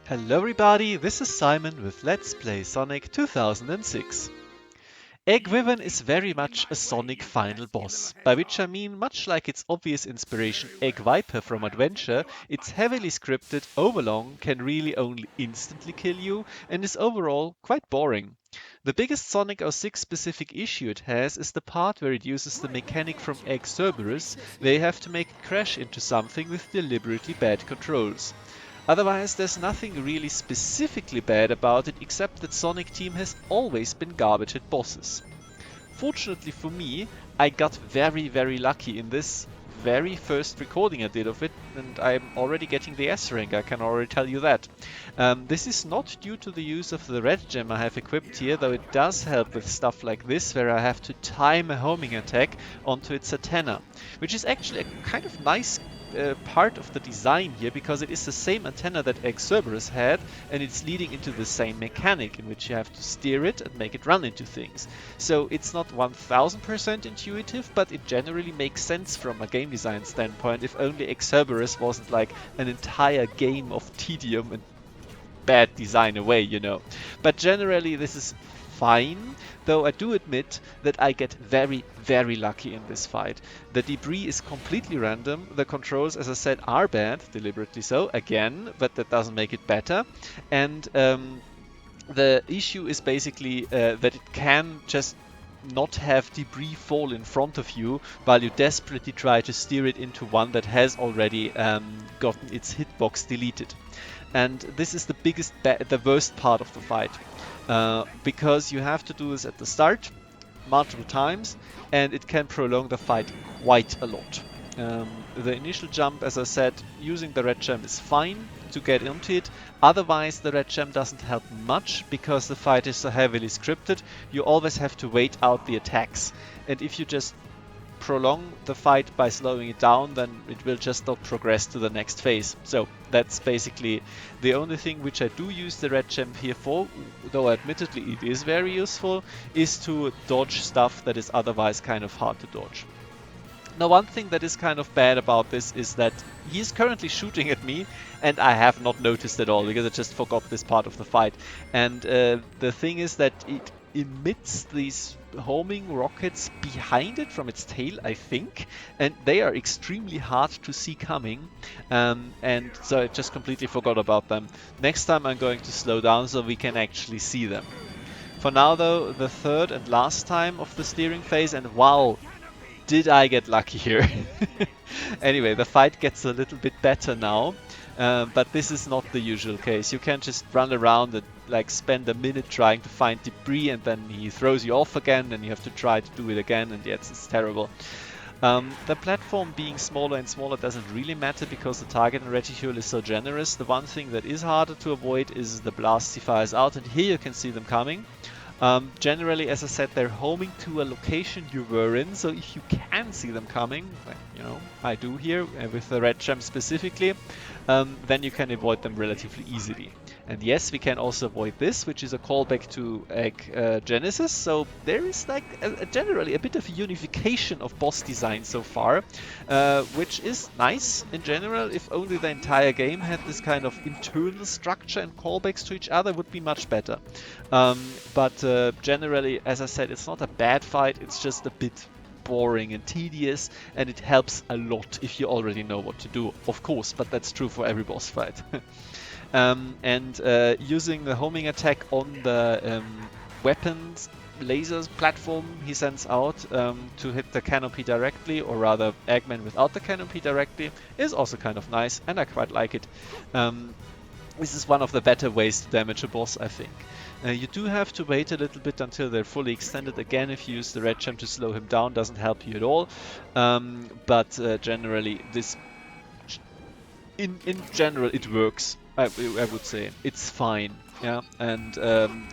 Hello everybody, this is Simon with Let's Play Sonic 2006. Egg-Wyvern is very much a Sonic final boss, by which I mean much like its obvious inspiration Egg-Viper from Adventure, it's heavily scripted, overlong, can really only instantly kill you, and is overall quite boring. The biggest Sonic 06 specific issue it has is the part where it uses the mechanic from Egg Cerberus, where you have to make it crash into something with deliberately bad controls. Otherwise, there's nothing really specifically bad about it except that Sonic Team has always been garbage at bosses. Fortunately for me, I got very lucky in this very first recording I did of it, and I'm already getting the S rank, I can already tell you that. This is not due to the use of the red gem I have equipped here, though it does help with stuff like this, where I have to time a homing attack onto its antenna, which is actually a kind of nice part of the design here, because it is the same antenna that Egg Cerberus had, and it's leading into the same mechanic in which you have to steer it and make it run into things. So it's not 1000% intuitive, but it generally makes sense from a game design standpoint, if only Egg Cerberus wasn't like an entire game of tedium and bad design away, you know. But generally this is fine, though I do admit that I get very lucky in this fight. The debris is completely random, the controls, as I said, are bad, deliberately so, again, but that doesn't make it better. And the issue is basically that it can just not have debris fall in front of you while you desperately try to steer it into one that has already gotten its hitbox deleted. And this is the the worst part of the fight, because you have to do this at the start multiple times, and it can prolong the fight quite a lot. The initial jump, as I said, using the red gem is fine to get into it. Otherwise, the red gem doesn't help much because the fight is so heavily scripted. You always have to wait out the attacks, and if you just prolong the fight by slowing it down, then it will just not progress to the next phase. So that's basically the only thing which I do use the red gem here for, though admittedly it is very useful, is to dodge stuff that is otherwise kind of hard to dodge. Now, one thing that is kind of bad about this is that he is currently shooting at me, and I have not noticed at all because I just forgot this part of the fight. And the thing is that it emits these homing rockets behind it from its tail, I think, and they are extremely hard to see coming, and so I just completely forgot about them. Next time I'm going to slow down so we can actually see them. For now though, the third and last time of the steering phase, and wow, did I get lucky here. Anyway, the fight gets a little bit better now, but this is not the usual case. You can't just run around and like spend a minute trying to find debris and then he throws you off again and you have to try to do it again, and yes, it's terrible. The platform being smaller and smaller doesn't really matter because the target and reticule is so generous. The one thing that is harder to avoid is the blasts he fires out, and here you can see them coming. Generally, as I said, they're homing to a location you were in, so if you can see them coming, like, you know, I do here, with the red gem specifically, then you can avoid them relatively easily. And yes, we can also avoid this, which is a callback to Egg Genesis, so there is like generally a bit of a unification of boss design so far, which is nice in general. If only the entire game had this kind of internal structure and callbacks to each other, would be much better. But generally, as I said, it's not a bad fight, it's just a bit boring and tedious, and it helps a lot if you already know what to do, of course, but that's true for every boss fight. Using the homing attack on the weapons lasers platform he sends out to hit the canopy directly, or rather Eggman without the canopy directly, is also kind of nice, and I quite like it. This is one of the better ways to damage a boss, I think. You do have to wait a little bit until they're fully extended. Again, if you use the red gem to slow him down, doesn't help you at all. But generally, this in general it works. I would say it's fine. Yeah, and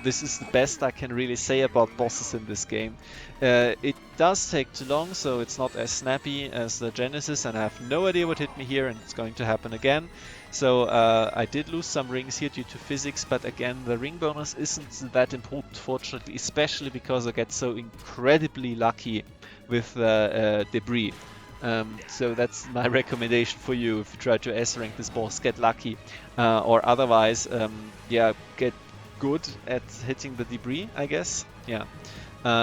this is the best I can really say about bosses in this game. It does take too long, so it's not as snappy as the Genesis, and I have no idea what hit me here, and it's going to happen again. So I did lose some rings here due to physics, but again, the ring bonus isn't that important, fortunately, especially because I get so incredibly lucky with debris. So that's my recommendation for you if you try to S-rank this boss. Get lucky, or otherwise, yeah, get good at hitting the debris, I guess. Yeah.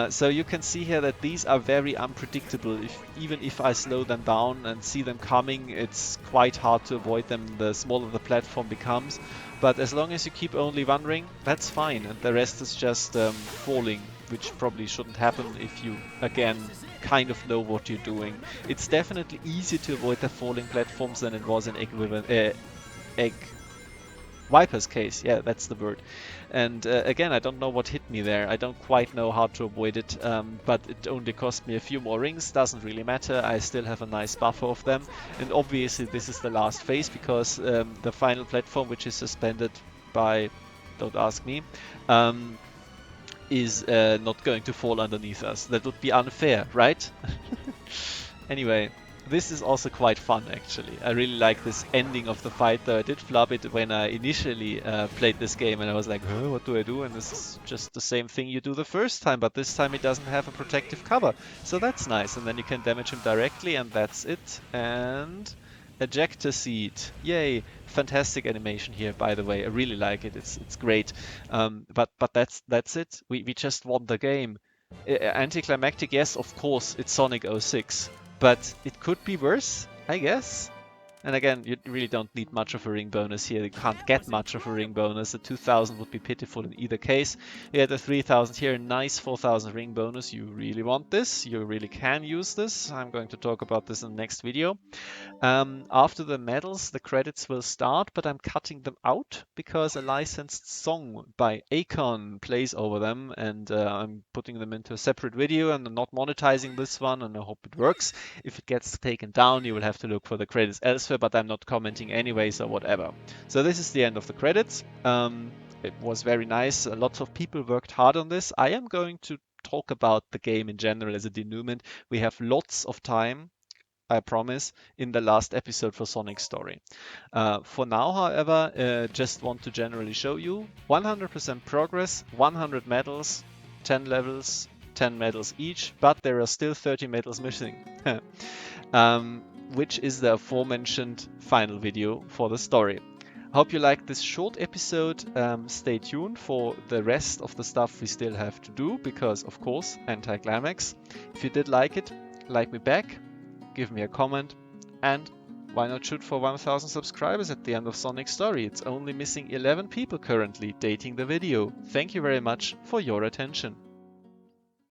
So you can see here that these are very unpredictable. Even if I slow them down and see them coming, it's quite hard to avoid them the smaller the platform becomes. But as long as you keep only one ring, that's fine, and the rest is just falling, which probably shouldn't happen if you, again, kind of know what you're doing. It's definitely easier to avoid the falling platforms than it was in Egg Viper's case, yeah, that's the word. And again, I don't know what hit me there. I don't quite know how to avoid it, but it only cost me a few more rings. Doesn't really matter. I still have a nice buffer of them. And obviously this is the last phase because the final platform, which is suspended by, don't ask me, is not going to fall underneath us. That would be unfair, right? Anyway, this is also quite fun actually. I really like this ending of the fight, though I did flub it when I initially played this game and I was like, huh, what do I do? And this is just the same thing you do the first time, but this time it doesn't have a protective cover. So that's nice, and then you can damage him directly, and that's it. And ejector seat, yay! Fantastic animation here, by the way. I really like it. It's great. But that's it. We just won the game. Anticlimactic, yes, of course. It's Sonic 06. But it could be worse, I guess. And again, you really don't need much of a ring bonus here. You can't get much of a ring bonus. The 2000 would be pitiful in either case. You had the 3000 here, a nice 4000 ring bonus. You really want this. You really can use this. I'm going to talk about this in the next video. After the medals, the credits will start, but I'm cutting them out because a licensed song by Akon plays over them, and I'm putting them into a separate video, and I'm not monetizing this one, and I hope it works. If it gets taken down, you will have to look for the credits elsewhere, but I'm not commenting anyway, so whatever. So this is the end of the credits. It was very nice. Lots of people worked hard on this. I am going to talk about the game in general as a denouement. We have lots of time, I promise, in the last episode for Sonic Story. For now, however, just want to generally show you 100% progress, 100 medals, 10 levels, 10 medals each, but there are still 30 medals missing, which is the aforementioned final video for the story. Hope you liked this short episode. Stay tuned for the rest of the stuff we still have to do, because, of course, anticlimax. If you did like it, like me back, give me a comment, and why not shoot for 1000 subscribers at the end of Sonic Story? It's only missing 11 people currently dating the video. Thank you very much for your attention.